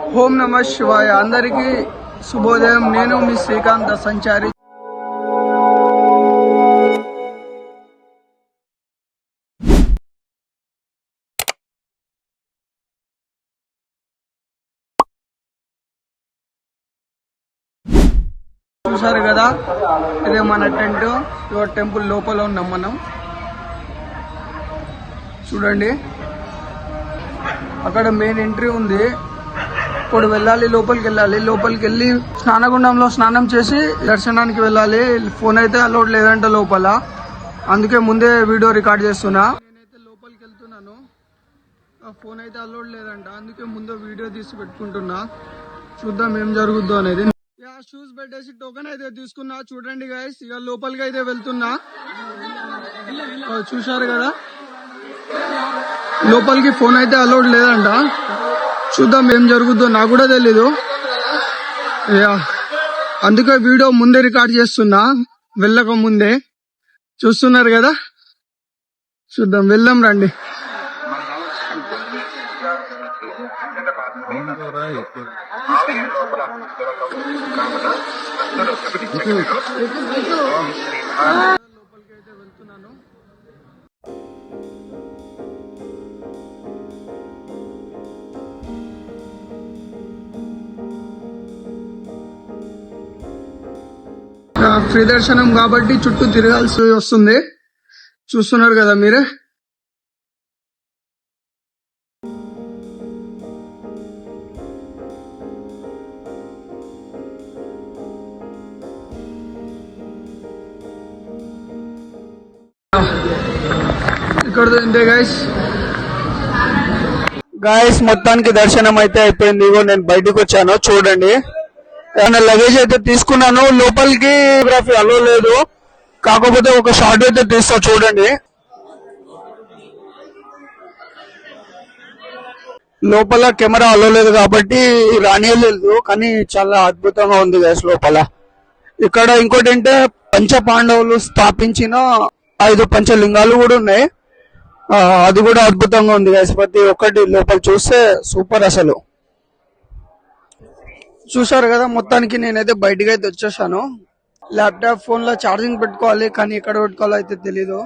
ఓం నమః శివాయ. అందరికీ శుభోదయం. నేను మీ శ్రీకాంత్ సంచారి. చూసారు కదా, ఇదే మన టెంట్. టెంపుల్ లోపల ఉన్నాం మనం. చూడండి, అక్కడ మెయిన్ ఎంట్రీ ఉంది. ఇప్పుడు వెళ్ళాలి, లోపలికి వెళ్ళాలి. లోపలికి వెళ్ళి స్నానగుండంలో స్నానం చేసి దర్శనానికి వెళ్ళాలి. ఫోన్ అయితే అలౌడ్ లేదంట లోపల, అందుకే ముందే వీడియో రికార్డ్ చేస్తున్నా. నేనైతే లోపలికి వెళ్తున్నాను. ఫోన్ అయితే అలౌడ్ లేదంట, అందుకే ముందే వీడియో తీసి పెట్టుకుంటున్నా. చూద్దాం ఏం జరుగుద్దో అనేది. షూస్ పెట్టేసి టోకెన్ అయితే తీసుకున్నా. చూడండి గైస్, ఇక లోపలికి అయితే వెళ్తున్నా. చూశారు కదా, లోపలికి ఫోన్ అయితే అలౌడ్ లేదంట. చూద్దాం ఏం జరుగుద్దో, నాకు కూడా తెలీదు. అందుకే వీడియో ముందే రికార్డ్ చేస్తున్నా, వెళ్ళక ముందే. చూస్తున్నారు కదా, చూద్దాం, వెళ్దాం రండి. లోపలికి అయితే వెళ్తున్నాను. ఫ్రీ దర్శనం కాబట్టి చుట్టూ తిరగాల్సి వస్తుంది. చూస్తున్నారు కదా మీరే. ఇక్కడ ఇంతే గాయస్, మొత్తానికి దర్శనం అయితే అయిపోయింది. ఇగో నేను బయటకు వచ్చాను, చూడండి. లగేజ్ అయితే తీసుకున్నాను. లోపలికి ఫోటోగ్రఫీ అలో లేదు, కాకపోతే ఒక షార్ట్ అయితే తీస్తా, చూడండి. లోపల కెమెరా అలో లేదు కాబట్టి రానియలేదు, కానీ చాలా అద్భుతంగా ఉంది గైస్ లోపల. ఇక్కడ ఇంకోటి అంటే పంచ పాండవులు స్థాపించిన 5 పంచలింగాలు కూడా ఉన్నాయి. అది కూడా అద్భుతంగా ఉంది గైస్. ప్రతి ఒక్కటి లోపల చూస్తే సూపర్ అసలు. చూసారు కదా, మొత్తానికి నేనైతే బయటకు అయితే వచ్చేసాను. ల్యాప్టాప్ ఫోన్ లో ఛార్జింగ్ పెట్టుకోవాలి, కానీ ఎక్కడ పెట్టుకోవాలో అయితే తెలీదు.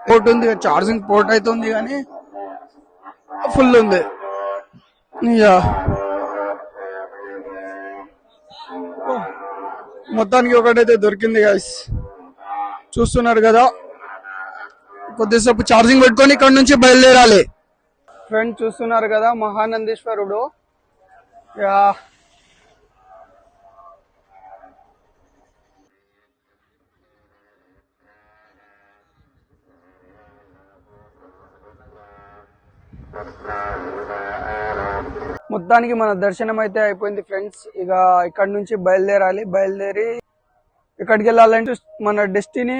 పోర్ట్ ఉంది, ఛార్జింగ్ పోర్ట్ అయితే ఉంది, కానీ ఫుల్ ఉంది. మొత్తానికి ఒకటైతే దొరికింది గైస్. చూస్తున్నారు కదా, కొద్దిసేపు ఛార్జింగ్ పెట్టుకొని ఇక్కడ నుంచి బయలుదేరాలి. ఫ్రెండ్ చూస్తున్నారు కదా, మహానందీశ్వరుడు. మొత్తానికి మన దర్శనం అయితే అయిపోయింది ఫ్రెండ్స్. ఇక ఇక్కడ నుంచి బయలుదేరాలి. బయలుదేరి ఇక్కడికి వెళ్ళాలంటే మన డెస్టినీ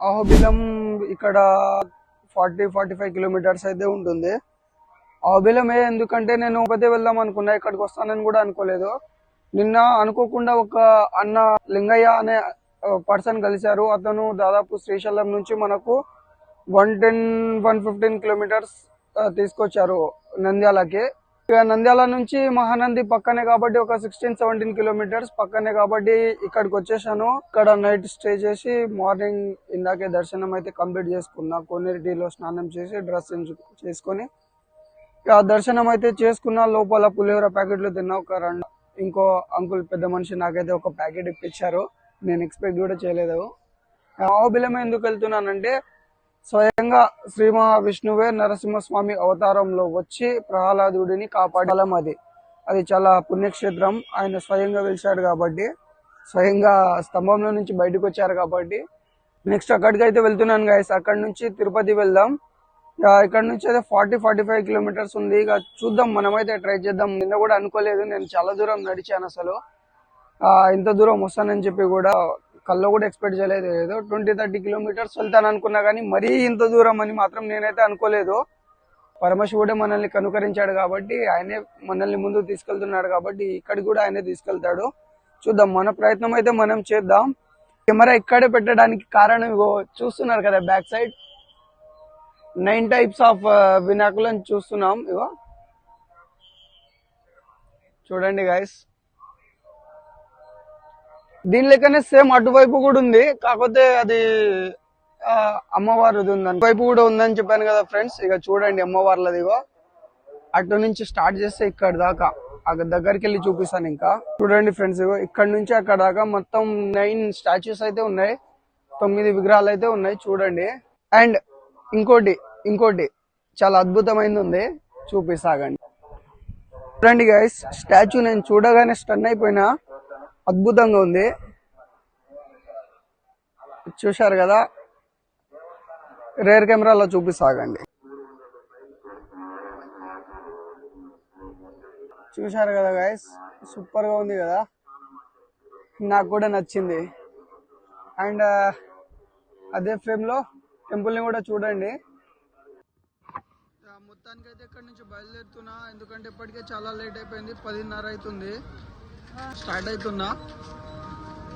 అహోబిలం. ఇక్కడ 40-45 కిలోమీటర్స్ అయితే ఉంటుంది. అహోబిలమే. ఎందుకంటే నేను ఉపదే వెళ్దాం అనుకున్నా, ఇక్కడికి వస్తానని కూడా అనుకోలేదు. నిన్న అనుకోకుండా ఒక అన్న లింగయ్య అనే పర్సన్ కలిశారు. అతను దాదాపు శ్రీశైలం నుంచి మనకు 110-115 కిలోమీటర్స్ తీసుకొచ్చారు నంద్యాలకి. నంద్యాల నుంచి మహానంది పక్కనే కాబట్టి ఒక 16-17 కిలోమీటర్స్ పక్కనే కాబట్టి ఇక్కడికి వచ్చేసాను. ఇక్కడ నైట్ స్టే చేసి మార్నింగ్ ఇందాకే దర్శనం అయితే కంప్లీట్ చేసుకున్నా. కోనేరులో స్నానం చేసి డ్రెస్ చేసుకొని దర్శనం అయితే చేసుకున్నా. లోపల పులిహోర ప్యాకెట్లు తిన్నా. ఒక ఇంకో అంకుల్ పెద్ద మనిషి నాకైతే ఒక ప్యాకెట్ ఇప్పించారు. నేను ఎక్స్పెక్ట్ కూడా చేయలేదు. అహోబిలం ఎందుకు వెళ్తున్నానంటే, స్వయంగా శ్రీ మహావిష్ణువే నరసింహస్వామి అవతారంలో వచ్చి ప్రహ్లాదుడిని కాపాడలం. అది చాలా పుణ్యక్షేత్రం. ఆయన స్వయంగా వెలిశాడు కాబట్టి, స్వయంగా స్తంభంలో నుంచి బయటకు వచ్చారు కాబట్టి. నెక్స్ట్ అక్కడికి అయితే వెళ్తున్నాను గైస్. అక్కడ నుంచి తిరుపతి వెళ్దాం. ఇక్కడ నుంచి అయితే 40-45 కిలోమీటర్స్ ఉంది. ఇక చూద్దాం, మనమైతే ట్రై చేద్దాం. నిన్న కూడా అనుకోలేదు, నేను చాలా దూరం నడిచాను. అసలు ఇంత దూరం వస్తానని చెప్పి కూడా కల్లో కూడా ఎక్స్పెక్ట్ చేయలేదు. ఏదో 20-30 కిలోమీటర్స్ వెళ్తాను అనుకున్నా, కానీ మరీ ఇంత దూరం అని మాత్రం నేనైతే అనుకోలేదు. పరమశివుడే మనల్ని కనుకరించాడు కాబట్టి, ఆయనే మనల్ని ముందుకు తీసుకెళ్తున్నాడు కాబట్టి ఇక్కడికి కూడా ఆయనే తీసుకెళ్తాడు. చూద్దాం, మన ప్రయత్నం అయితే మనం చేద్దాం. కెమెరా ఇక్కడే పెట్టడానికి కారణం ఇగో చూస్తున్నారు కదా, బ్యాక్ సైడ్ 9 టైప్స్ ఆఫ్ వినాకులను చూస్తున్నాం. ఇగో చూడండి గైస్, దీని లెక్కనే సేమ్ అటువైపు కూడా ఉంది, కాకపోతే అది అమ్మవారిది ఉందని వైపు కూడా ఉందని చెప్పాను కదా ఫ్రెండ్స్. ఇక చూడండి అమ్మవార్లదిగో, అటు నుంచి స్టార్ట్ చేస్తే ఇక్కడ దాకా అక్కడ దగ్గరికి వెళ్ళి చూపిస్తాను. ఇంకా చూడండి ఫ్రెండ్స్, ఇక్కడ నుంచి అక్కడ దాకా మొత్తం 9 స్టాచ్యూస్ అయితే ఉన్నాయి, 9 విగ్రహాలు అయితే ఉన్నాయి చూడండి. అండ్ ఇంకోటి చాలా అద్భుతమైనది ఉంది, చూపిస్తాగండి. చూడండి గైస్, స్టాచ్యూ నేను చూడగానే స్టన్ అయిపోయినా, అద్భుతంగా ఉంది. చూశారు కదా, రేర్ కెమెరాలో చూపిస్తాగండి. చూశారు కదా గైస్, సూపర్ గా ఉంది కదా, నాకు కూడా నచ్చింది. అండ్ అదే ఫ్రేమ్ లో టెంపుల్ ని కూడా చూడండి. మొత్తానికి అయితే ఇక్కడ నుంచి బయలుదేరుతున్నా, ఎందుకంటే ఇప్పటికే చాలా లేట్ అయిపోయింది, 10:30 అవుతుంది. స్టార్ట్ అవుతున్నా,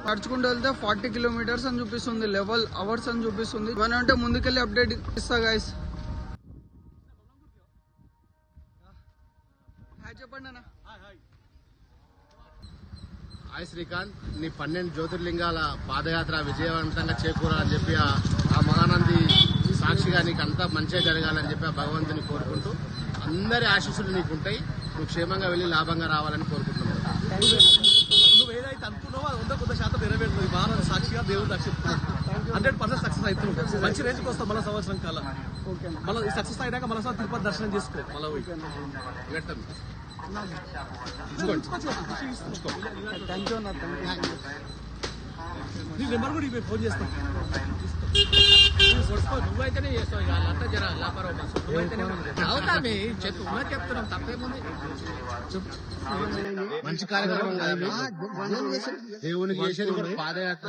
నడుచుకుంటూ వెళ్తే 40 కిలోమీటర్స్ అని చూపిస్తుంది, 11 అవర్స్ అని చూపిస్తుంది. మనం అంటే ముందుకెళ్ళి అప్డేట్ ఇస్తా గైస్. చెప్పండి అన్న. హాయ్ శ్రీకాంత్, నీ 12 జ్యోతిర్లింగాల పాదయాత్ర విజయవంతంగా చేకూరాలని చెప్పి ఆ మహానంది సాక్షిగా నీకు అంతా మంచిగా జరగాలని చెప్పి ఆ భగవంతుని కోరుకుంటూ, అందరి ఆశీస్సులు నీకు ఉంటాయి, నువ్వు క్షేమంగా వెళ్ళి లాభంగా రావాలని కోరుకుంటున్నావు. నువ్వు ఏదైతే అనుకున్నావో అది 100% నెరవేరుతుంది. మహానంది సాక్షిగా దేవుడు రక్షిస్తున్నావు, 100% సక్సెస్ అవుతుంది. మంచి రేంజ్కి వస్తాం మళ్ళీ సంవత్సరం కాల. మళ్ళీ సక్సెస్ అయినాక మళ్ళీ తిరుపతి దర్శనం చేసుకో. మళ్ళీ నీ నెంబర్ కూడా ఇవి ఫోన్ చేస్తాం. నువ్వైతేనే చేస్తావు, ఇక వాళ్ళంతా జర అవుతామే చెప్తున్నాం, తప్పేముంది. మంచి కార్యక్రమం కదా, దేవునికి చేసేది కూడా పాదయాత్ర.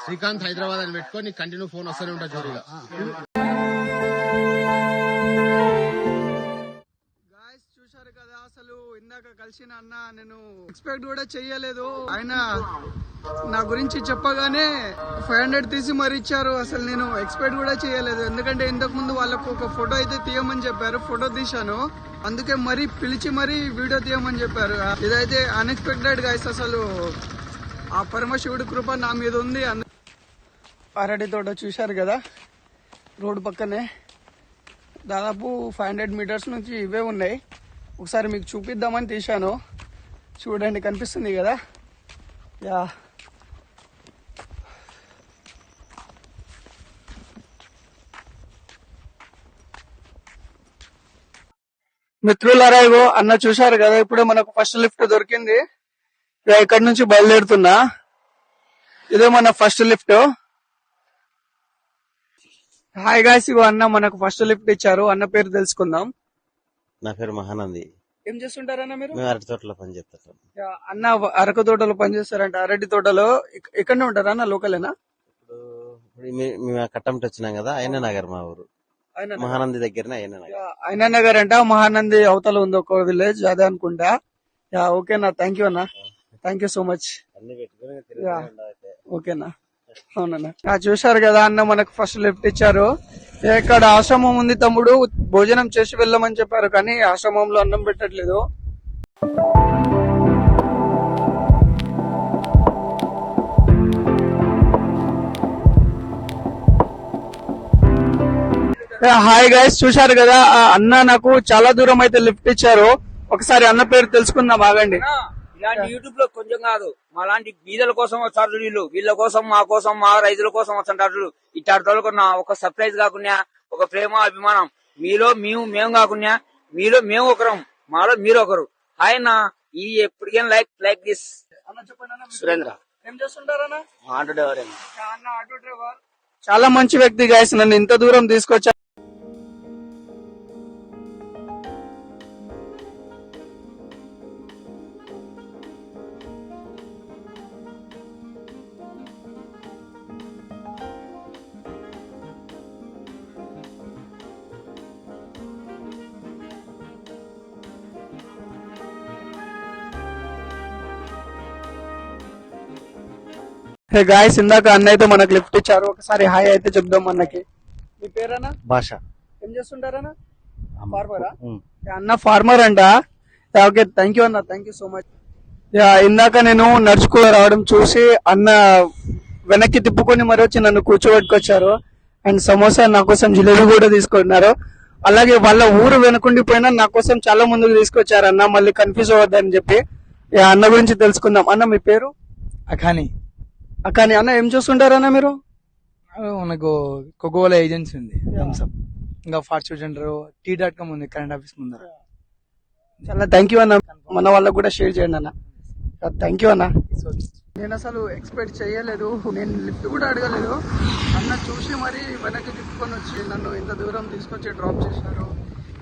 శ్రీకాంత్ హైదరాబాద్ అని పెట్టుకొని కంటిన్యూ ఫోన్ వస్తూనే ఉంటుంది జోరుగా. చూశారు కదా, అసలు ఇందాక కలిసిన అన్న నేను ఎక్స్పెక్ట్ కూడా చెయ్యలేదు. ఆయన నా గురించి చెప్పగానే 500 తీసి మరి ఇచ్చారు. అసలు నేను ఎక్స్పెక్ట్ కూడా చేయలేదు, ఎందుకంటే ఇంతకు ముందు వాళ్ళకు ఒక ఫోటో అయితే తీయమని చెప్పారు, ఫోటో తీశాను. అందుకే మరీ పిలిచి మరీ వీడియో తీయమని చెప్పారు. ఇదైతే అన్ఎక్స్పెక్టెడ్ గైస్, అసలు ఆ పరమశివుడి కృప నా మీద ఉంది. అరటి తోట చూశారు కదా, రోడ్డు పక్కనే దాదాపు 500 మీటర్స్ నుంచి ఇవే ఉన్నాయి. ఒకసారి మీకు చూపిద్దామని తీశాను, చూడండి కనిపిస్తుంది కదా. యా మిత్రులారా, ఇగో అన్న చూశారు కదా, ఇప్పుడే మనకు ఫస్ట్ లిఫ్ట్ దొరికింది. ఇక్కడ నుంచి బయలుదేరుతున్నా, ఇదే మన ఫస్ట్ లిఫ్ట్. హాయ్ గాయ్స్, ఇగో అన్న మనకు ఫస్ట్ లిఫ్ట్ ఇచ్చారు. అన్న పేరు తెలుసుకుందాం. నా పేరు మహానంది. ఏం చేస్తుంటారన్న మీరు? మేము అరటి తోటలో పని చేస్తాం. అన్న అరకు తోటలో పనిచేస్తారంట. అరటి తోటలో ఇక్కడనే ఉంటారా అన్న? లోకలేనా? ఇప్పుడు మేము కట్టంటి వచ్చినాం కదా, అయినా నగర్ మా ఊరు, మహానంది దగ్గరనే అయినా నగర్. అయినా నగర్ అంట, మహానంది అవతల ఉంది ఒక విలేజ్, అదే అనుకుంటా. యా ఓకేనా, థ్యాంక్ యూ అన్న, థ్యాంక్ యూ సో మచ్. అన్ని పెట్టుకుని ఓకేనా, అవునన్నా. చూశారు కదా, అన్న మనకు ఫస్ట్ లిఫ్ట్ ఇచ్చారు. ఇక్కడ ఆశ్రమం ఉంది తమ్ముడు, భోజనం చేసి వెళ్ళమని చెప్పారు, కానీ ఆశ్రమంలో అన్నం పెట్టట్లేదు. హాయ్ గైస్, చూశారు కదా, అన్న నాకు చాలా దూరం అయితే లిఫ్ట్ ఇచ్చారు. ఒకసారి అన్న పేరు తెలుసుకుందాం, ఆగండి. ఇలాంటి యూట్యూబ్ లో కొంచెం కాదు, మా లాంటి బీదల కోసం వస్తారు వీళ్ళ కోసం, మా కోసం, మా రైతుల కోసం వస్తుంటారు. ఇట్టాడుతో ఒక సర్ప్రైజ్ కాకుండా, ఒక ప్రేమ అభిమానం, మీలో మేము కాకుండా, మీలో మేము ఒకరం, మాలో మీరు ఒకరు. ఆయన ఈ ఎప్పటికైనా లైక్ దిస్. సురేంద్ర ఏం చేస్తుంటారన్నా? Auto driver. ఆటో డ్రైవర్, చాలా మంచి వ్యక్తి గాయస్, నన్ను ఇంత దూరం తీసుకొచ్చా. హే గాయస్, ఇందాక అన్న అయితే మనకు లిఫ్ట్ ఇచ్చారు. ఒకసారి హాయ్ అయితే చెప్దాం అన్నకి. మీ పేరన్నా? భాష. ఏం చేస్తుంటారన్నా? ఫార్మరా? అన్న ఫార్మర్ అంట. ఓకే, థ్యాంక్ యూ అన్న, థ్యాంక్ యూ సో మచ్. ఇందాక నేను నడుచుకుని రావడం చూసి అన్న వెనక్కి తిప్పుకొని మరి వచ్చి నన్ను కూర్చోబెట్టుకొచ్చారు. అండ్ సమోసా నా కోసం జిలేబీ కూడా తీసుకున్నారు. అలాగే వాళ్ళ ఊరు వెనుకుండిపోయినా నా కోసం చాలా ముందుకు తీసుకొచ్చారు అన్న, మళ్ళీ కన్ఫ్యూజ్ అవ్వద్దని చెప్పి. అన్న గురించి తెలుసుకుందాం. అన్న మీ పేరు? అఖాని. అక్కని అన్న ఏం చూస్తుంటారు అన్న మీరు? మనకు కోకోకోలా ఏజెన్సీ ఉంది, థమ్స్అప్, ఇంకా ఫార్చ్యూన్ టీ.com ఉంది కరెంట్ ఆఫీస్ ముందర. చాలా థ్యాంక్ యూ అన్న, మన వాళ్ళకు కూడా షేర్ చేయండి అన్న. థ్యాంక్ యూ అన్న. నేను అసలు ఎక్స్పెక్ట్ చేయలేదు, నేను లిఫ్ట్ కూడా అడగలేదు. అన్న చూసి మరి వెనక్కి తిప్పుకొని వచ్చి నన్ను ఇంత దూరం తీసుకొచ్చి డ్రాప్ చేశారు.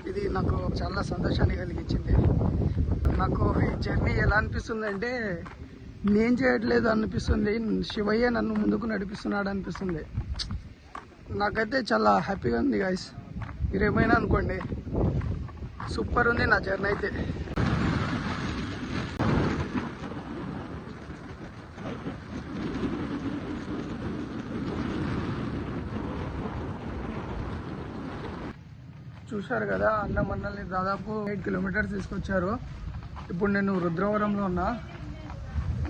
ఇది నాకు చాలా సంతోషాన్ని కలిగించింది. నాకు ఈ జర్నీ ఎలా అనిపిస్తుంది అంటే నేను చేయట్లేదు అనిపిస్తుంది, శివయ్య నన్ను ముందుకు నడిపిస్తున్నాడు అనిపిస్తుంది. నాకైతే చాలా హ్యాపీగా ఉంది గైస్. మీరేమైనా అనుకోండి, సూపర్ ఉంది నా జర్నీ అయితే. చూశారు కదా, అన్న మనల్ని దాదాపు 8 కిలోమీటర్స్ తీసుకొచ్చారు. ఇప్పుడు నేను రుద్రవరంలో ఉన్నా.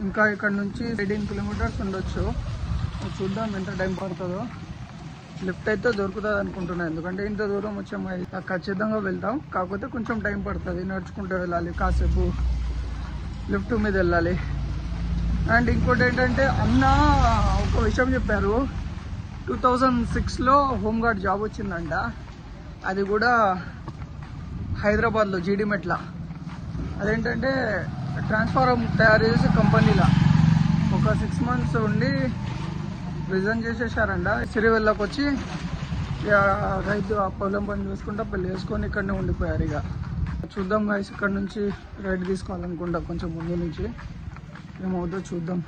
ఇంకా ఇక్కడ నుంచి 18 కిలోమీటర్స్ ఉండొచ్చు. చూద్దాం ఎంత టైం పడుతుందో. లిఫ్ట్ అయితే దొరుకుతుంది అనుకుంటున్నాను, ఎందుకంటే ఇంత దూరం వచ్చాము. ఖచ్చితంగా వెళ్తాం, కాకపోతే కొంచెం టైం పడుతుంది. నడుచుకుంటూ వెళ్ళాలి, కాసేపు లిఫ్ట్ మీద వెళ్ళాలి. అండ్ ఇంకోటి ఏంటంటే అన్న ఒక విషయం చెప్పారు, 2006లో హోంగార్డ్ జాబ్ వచ్చిందంట. అది కూడా హైదరాబాద్లో జీడిమెట్ల. అదేంటంటే ట్రాన్స్ఫార్మర్ తయారు చేసే కంపెనీలో ఒక 6 months ఉండి రిజైన్ చేసేసారంట. సిరివెల్లోకి వచ్చి రైతు ఆ పొలం పని చూసుకుంటా పెళ్లి చేసుకొని ఇక్కడనే ఉండిపోయారు. ఇక చూద్దాం గైస్, ఇక్కడ నుంచి రైట్ తీసుకోవాలనుకుంటా కొంచెం ముందు నుంచి. ఏమవుతుందో చూద్దాం.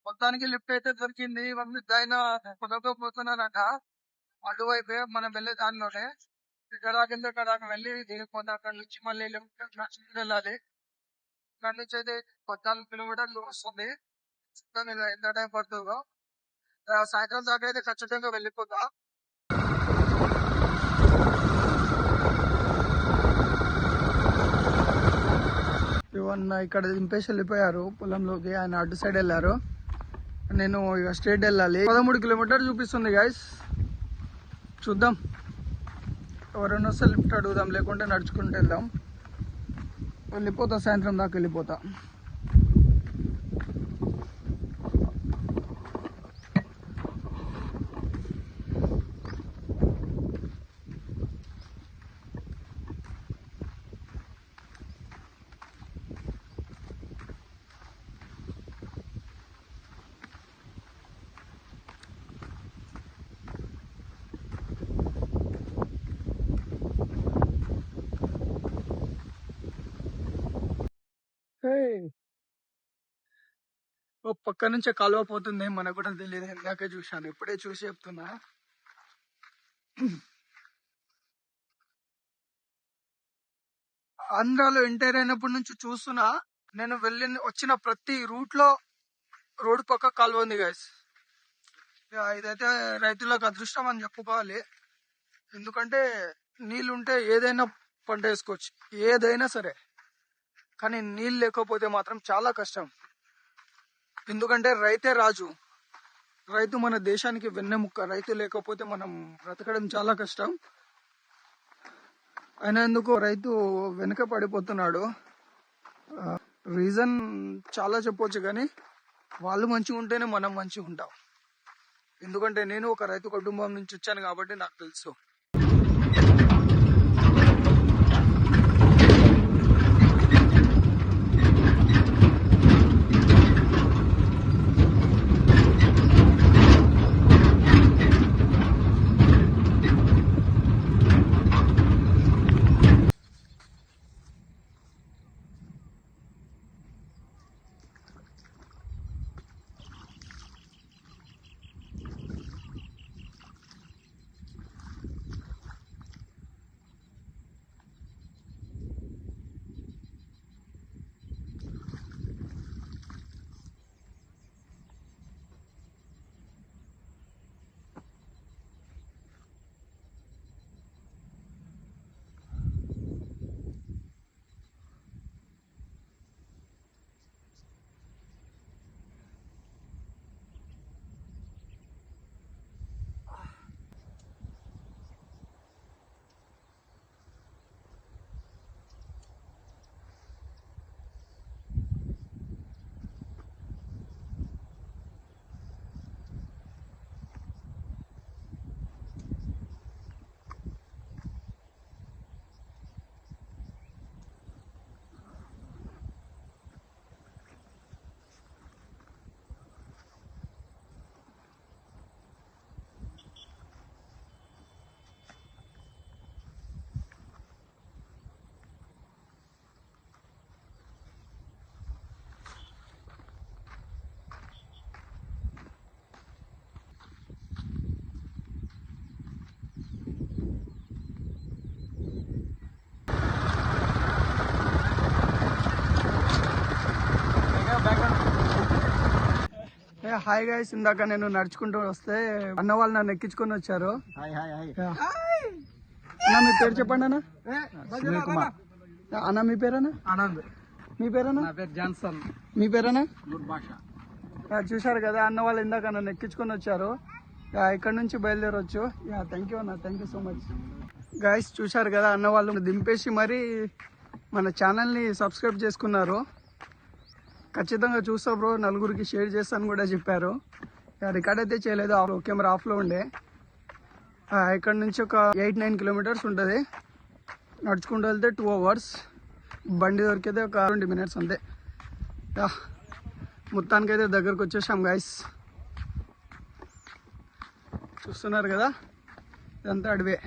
మొత్తానికి లిఫ్ట్ అయితే దొరికింది. ఆయన కుదరకపోతున్నారంట. అటువైపే మనం వెళ్ళే దానిలోనే ఇక్కడ కింద ఇక్కడ వెళ్ళి దిగిపోతే అక్కడ నుంచి మళ్ళీ లిఫ్ట్ వెళ్ళాలి. ఇక్కడ నుంచి అయితే 14 కిలోమీటర్లు వస్తుంది. ఎంత టైం పడుతుందో. సాయంత్రం దాకా అయితే ఖచ్చితంగా వెళ్ళిపోతా. ఇవన్న ఇక్కడ దింపేసి వెళ్ళిపోయారు పొలంలోకి. ఆయన అటు సైడ్ వెళ్ళారు, నేను ఇక స్ట్రేట్ వెళ్ళాలి. 13 కిలోమీటర్లు చూపిస్తుంది గైస్. చూద్దాం, ఎవరైనా వస్తే లిఫ్ట్ అడుగుదాం, లేకుంటే నడుచుకుంటూ వెళ్దాం. వెళ్ళిపోతా, సాయంత్రం దాకా వెళ్ళిపోతా. ఓ పక్క నుంచే కాలువ పోతుంది, మనకు కూడా తెలియదు. ఇందాకే చూశాను, ఇప్పుడే చూసి చెప్తున్నా. ఆంధ్రాలో ఎంటర్ అయినప్పటి నుంచి చూస్తున్నా, నేను వచ్చిన ప్రతి రూట్ లో రోడ్డు పక్క కాలువ ఉంది గైస్. ఇదైతే రైతులకు అదృష్టం అని చెప్పుకోవాలి. ఎందుకంటే నీళ్ళుంటే ఏదైనా పంట వేసుకోవచ్చు, ఏదైనా సరే. కానీ నీళ్ళు లేకపోతే మాత్రం చాలా కష్టం. ఎందుకంటే రైతే రాజు, రైతు మన దేశానికి వెన్నెముక్క. రైతు లేకపోతే మనం బ్రతకడం చాలా కష్టం. అయినా ఎందుకు రైతు వెనుక పడిపోతున్నాడు. రీజన్ చాలా చెప్పొచ్చు, కానీ వాళ్ళు మంచిగా ఉంటేనే మనం మంచిగా ఉంటాం. ఎందుకంటే నేను ఒక రైతు కుటుంబం నుంచి వచ్చాను కాబట్టి నాకు తెలుసు. హాయ్ గైస్, ఇందాక నేను నడుచుకుంటూ వస్తే అన్న వాళ్ళు నన్ను ఎక్కించుకొని వచ్చారు. అన్న మీ పేరు చెప్పండి అన్న. సునీల్ కుమార్. అన్న మీ పేరన్నా? ఆనంద్. మీ పేరన్నా? నా పేరు జాన్సన్. మీ పేరన్నా? భాష. చూశారు కదా అన్న వాళ్ళు ఇందాక నన్ను ఎక్కించుకొని వచ్చారు. ఇక్కడ నుంచి బయలుదేరొచ్చు. థ్యాంక్ యూ అన్న, thank you so much. Guys చూశారు కదా అన్న వాళ్ళు దింపేసి మరి మన ఛానల్ని సబ్స్క్రైబ్ చేసుకున్నారు. ఖచ్చితంగా చూస్తా బ్రో, నలుగురికి షేర్ చేస్తాను కూడా చెప్పారు. రికార్డ్ అయితే చేయలేదు, కెమెరా ఆఫ్లో ఉండే. ఇక్కడ నుంచి ఒక 8-9 కిలోమీటర్స్ ఉంటుంది. నడుచుకుంటూ వెళ్తే 2 hours, బండి దొరికితే ఒక 20 minutes అంతే. మొత్తానికైతే దగ్గరకు వచ్చేసాం గైస్. చూస్తున్నారు కదా ఇదంతా అడవే.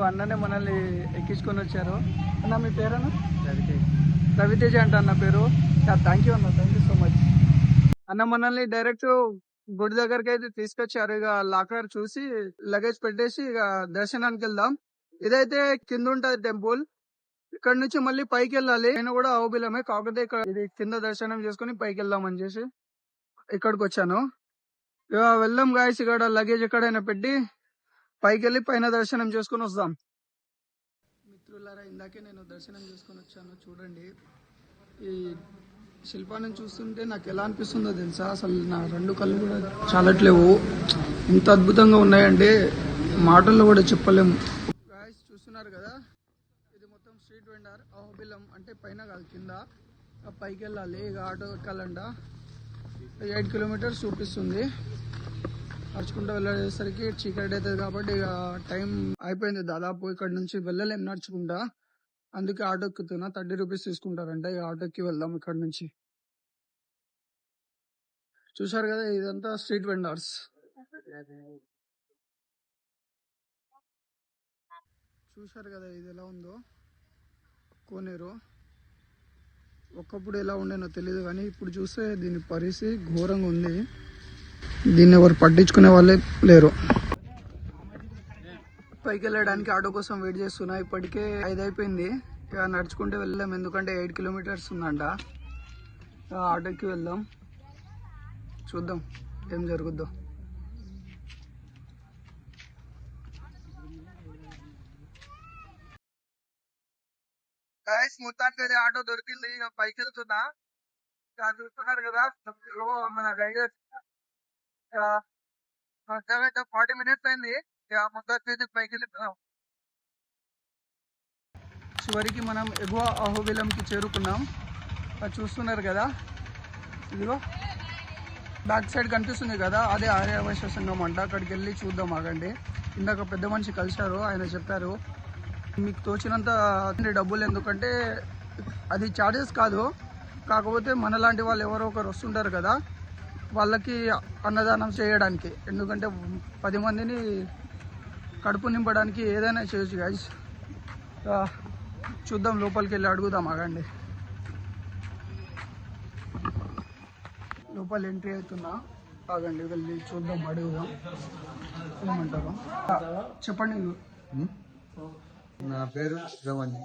అన్ననే మనల్ని ఎక్కించుకొని వచ్చారు. అన్న మీ పేరన్నా? రవితేజ అంట అన్న పేరు. థ్యాంక్ యూ అన్న, థ్యాంక్ యూ సో మచ్. అన్న మనల్ని డైరెక్ట్ గుడి దగ్గరికి అయితే తీసుకొచ్చారు. ఇక లాకర్ చూసి లగేజ్ పెట్టేసి ఇక దర్శనానికి వెళ్దాం. ఇదైతే కింద ఉంటది టెంపుల్. ఇక్కడ నుంచి మళ్ళీ పైకి వెళ్ళాలి. నేను కూడా అహోబిలమే, కాకపోతే ఇక్కడ ఇది కింద దర్శనం చేసుకుని పైకి వెళ్దాం అని చేసి ఇక్కడికి వచ్చాను. ఇక వెళ్దాం గాయస్. ఇక్కడ లగేజ్ ఎక్కడైనా పెట్టి పైకి వెళ్ళి పైన దర్శనం చేసుకుని వస్తాం. మిత్రులారా, ఇందాకే నేను దర్శనం చేసుకుని వచ్చాను. చూడండి, ఈ శిల్పాన్ని చూస్తుంటే నాకు ఎలా అనిపిస్తుందో తెలుసా? అసలు నా 2 కళ్ళు కూడా చాలట్లేవు, ఇంత అద్భుతంగా ఉన్నాయంటే మాటల్లో కూడా చెప్పలేము. గాయస్ చూస్తున్నారు కదా, ఇది మొత్తం స్ట్రీట్ వెండర్ అహోబిలం. అంటే పైన కాదు, కింద. పైకి వెళ్ళాలి. ఇక ఆటో ఎక్కాలంట. 8 kilometers చూపిస్తుంది. నడుచుకుంటూ వెళ్ళేసరికి చీకటి అవుతుంది కాబట్టి ఇక టైం అయిపోయింది దాదాపు. ఇక్కడ నుంచి వెళ్ళలేం నడుచుకుంటా, అందుకే ఆటో ఎక్కుతున్నా. 30 rupees తీసుకుంటారంట. ఇక ఆటోకి వెళ్దాం ఇక్కడ నుంచి. చూసారు కదా, ఇదంతా స్ట్రీట్ వెండర్స్. చూసారు కదా ఇది ఎలా ఉందో కోనేరు. ఒకప్పుడు ఎలా ఉండేనో తెలియదు, కానీ ఇప్పుడు చూస్తే దీని పరిస్థితి ఘోరంగా ఉంది. దీన్ని ఎవరు పట్టించుకునే వాళ్ళే లేరు. పైకి వెళ్ళడానికి ఆటో కోసం వెయిట్ చేస్తున్నా. ఇప్పటికే 5 అయిపోయింది. ఇక నడుచుకుంటే వెళ్ళాం, ఎందుకంటే 8 kilometers ఉందంట. ఆటోకి వెళ్దాం, చూద్దాం ఏం జరుగుద్దో. మొత్తానికి అయితే ఆటో దొరికింది. ఇక పైకి వెళ్తున్నా. చూస్తున్నారు కదా మన రైడర్ 40 minutes అయింది. మొత్తానికి అయితే పైకి వెళ్ళి చివరికి మనం ఎగువ అహోబిలంకి చేరుకున్నాం. అది చూస్తున్నారు కదా, ఇదిగో బ్యాక్ సైడ్ కనిపిస్తుంది కదా, అదే ఆర్యవైశ్య సంఘం అంట. అక్కడికి వెళ్ళి చూద్దాం, ఆగండి. ఇందాక పెద్ద మనిషి కలిశారు, ఆయన చెప్పారు మీకు తోచినంత డబ్బులు, ఎందుకంటే అది ఛార్జెస్ కాదు, కాకపోతే మనలాంటి వాళ్ళు ఎవరో ఒకరు వస్తుంటారు కదా, వాళ్ళకి అన్నదానం చేయడానికి, ఎందుకంటే 10 మందిని కడుపు నింపడానికి ఏదైనా చేయొచ్చు గైస్. చూద్దాం, లోపలికి వెళ్ళి అడుగుదాం, ఆగండి. లోపల ఎంట్రీ అవుతున్నా, ఆగండి, వెళ్ళి చూద్దాం, అడుగుదాం ఏమంటారు. చెప్పండి. నా పేరు రమణ్.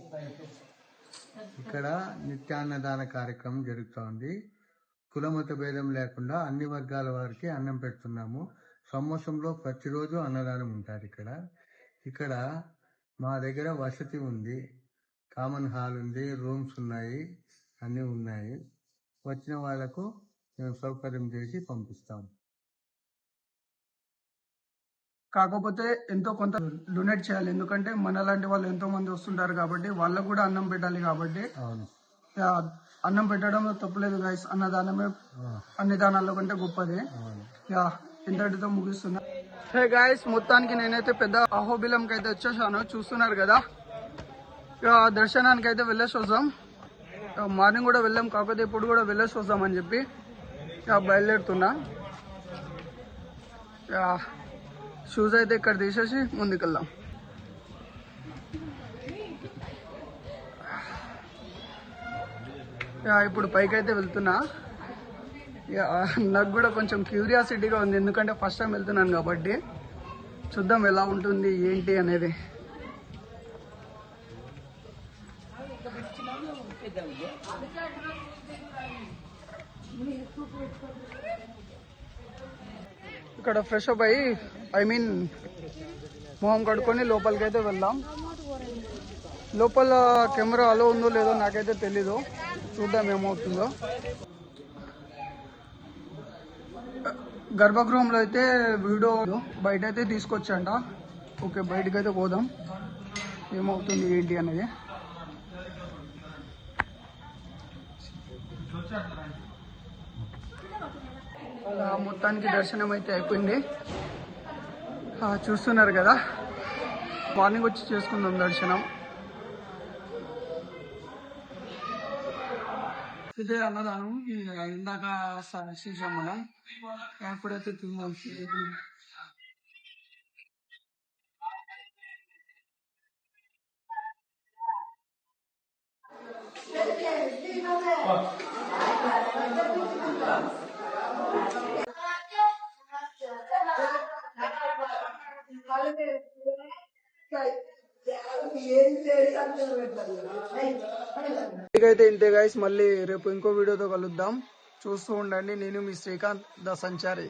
ఇక్కడ నిత్యాన్నదాన కార్యక్రమం జరుగుతోంది. కులమత భేదం లేకుండా అన్ని వర్గాల వారికి అన్నం పెడుతున్నాము. సంవత్సరంలో ప్రతిరోజు అన్నదానం ఉంటారు. ఇక్కడ మా దగ్గర వసతి ఉంది, కామన్ హాల్ ఉంది, రూమ్స్ ఉన్నాయి, అన్నీ ఉన్నాయి. వచ్చిన వాళ్ళకు మేము సౌకర్యం చేసి పంపిస్తాం. కాకపోతే ఎంతో కొంత డొనేట్ చేయాలి, ఎందుకంటే మనలాంటి వాళ్ళు ఎంతో మంది వస్తుంటారు కాబట్టి వాళ్ళకు కూడా అన్నం పెట్టాలి. కాబట్టి అవును, అన్నం పెట్టడంలో తప్పులేదు గైస్. అన్నదానమే అన్ని దానాల్లో కంటే గొప్పది. ఇంతటితో ముగిస్తున్నా. హే గైస్, మొత్తానికి నేనైతే పెద్ద అహోబిలంకి అయితే వచ్చేసాను, చూస్తున్నారు కదా. దర్శనానికి అయితే వెళ్ళేసి వస్తాం. మార్నింగ్ కూడా వెళ్ళాం, కాకపోతే ఇప్పుడు కూడా వెళ్ళేసి వస్తాం అని చెప్పి బయలుదేరుతున్నా. షూస్ అయితే ఇక్కడ తీసేసి ముందుకెళ్దాం. ఇప్పుడు పైకి అయితే వెళ్తున్నా. నాకు కూడా కొంచెం క్యూరియాసిటీగా ఉంది, ఎందుకంటే ఫస్ట్ టైం వెళ్తున్నాను కాబట్టి. చూద్దాం ఎలా ఉంటుంది ఏంటి అనేది. ఇక్కడ ఫ్రెష్ అప్ అయ్యి మొహం కడుక్కొని లోపలికి అయితే వెళ్దాం. లోపల కెమెరా అలో ఉందో లేదో నాకైతే తెలీదు, చూద్దాం ఏమవుతుందో. గర్భగృహంలో అయితే వీడియో బయట అయితే తీసుకొచ్చంట. ఓకే, బయటకు అయితే పోదాం, ఏమవుతుంది ఏంటి అనేది. మొత్తానికి దర్శనం అయితే అయిపోయింది, చూస్తున్నారు కదా. మార్నింగ్ వచ్చి చేసుకుందాం దర్శనం. ఇదే అన్నదానం, ఇందాక చేసాం మనం, ఎప్పుడైతే తిందాం. ఇకైతే ఇంతే గైస్, మళ్ళీ రేపు ఇంకో వీడియోతో కలుద్దాం. చూస్తూ ఉండండి. నేను మీ శ్రీకాంత్ ద సంచారి.